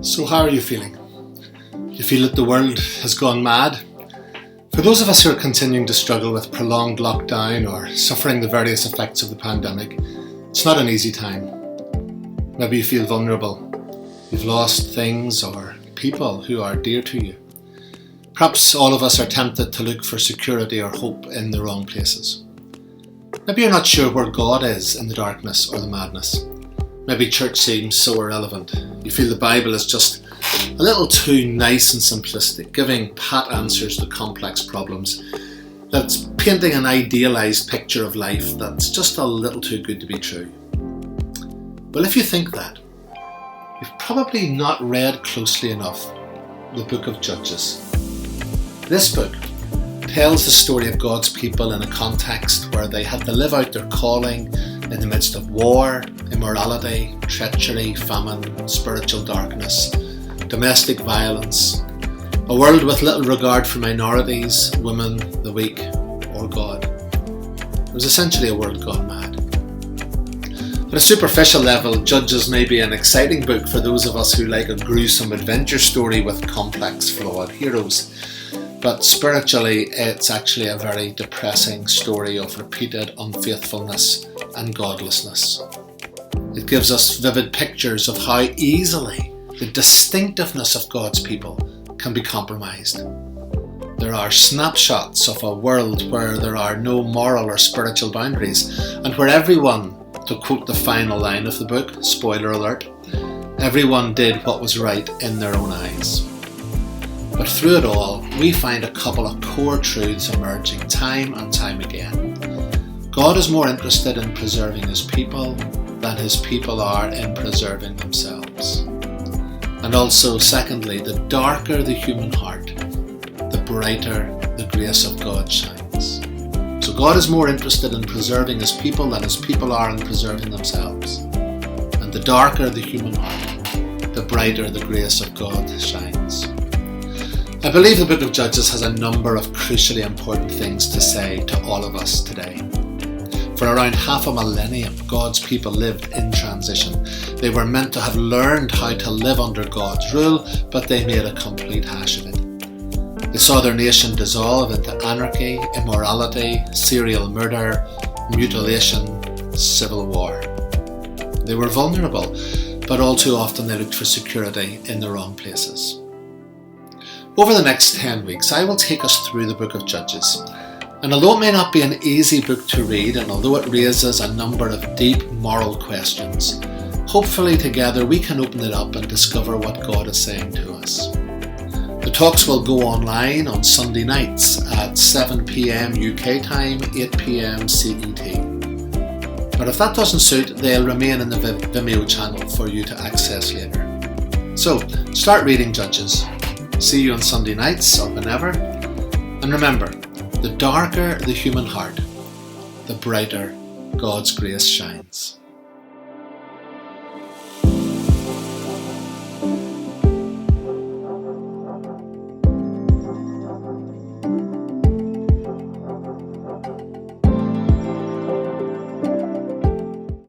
So how are you feeling? Do you feel that the world has gone mad? For those of us who are continuing to struggle with prolonged lockdown or suffering the various effects of the pandemic, it's not an easy time. Maybe you feel vulnerable. You've lost things or people who are dear to you. Perhaps all of us are tempted to look for security or hope in the wrong places. Maybe you're not sure where God is in the darkness or the madness. Maybe church seems so irrelevant. You feel the Bible is just a little too nice and simplistic, giving pat answers to complex problems, that's painting an idealised picture of life that's just a little too good to be true. Well, if you think that, you've probably not read closely enough the book of Judges. This book tells the story of God's people in a context where they had to live out their calling in the midst of war, immorality, treachery, famine, spiritual darkness, domestic violence, a world with little regard for minorities, women, the weak, or God. It was essentially a world gone mad. At a superficial level, Judges may be an exciting book for those of us who like a gruesome adventure story with complex, flawed heroes. But spiritually, it's actually a very depressing story of repeated unfaithfulness and godlessness. It gives us vivid pictures of how easily the distinctiveness of God's people can be compromised. There are snapshots of a world where there are no moral or spiritual boundaries, and where everyone, to quote the final line of the book, spoiler alert, everyone did what was right in their own eyes. But through it all, we find a couple of core truths emerging time and time again. God is more interested in preserving his people than his people are in preserving themselves. And also, secondly, the darker the human heart, the brighter the grace of God shines. So God is more interested in preserving his people than his people are in preserving themselves. And the darker the human heart, the brighter the grace of God shines. I believe the book of Judges has a number of crucially important things to say to all of us today. For around half a millennium, God's people lived in transition. They were meant to have learned how to live under God's rule, but they made a complete hash of it. They saw their nation dissolve into anarchy, immorality, serial murder, mutilation, civil war. They were vulnerable, but all too often they looked for security in the wrong places. Over the next 10 weeks, I will take us through the book of Judges. And although it may not be an easy book to read, and although it raises a number of deep moral questions, hopefully together we can open it up and discover what God is saying to us. The talks will go online on Sunday nights at 7 p.m. UK time, 8 p.m. CET. But if that doesn't suit, they'll remain in the Vimeo channel for you to access later. So, start reading Judges. See you on Sunday nights or whenever. And remember, the darker the human heart, the brighter God's grace shines.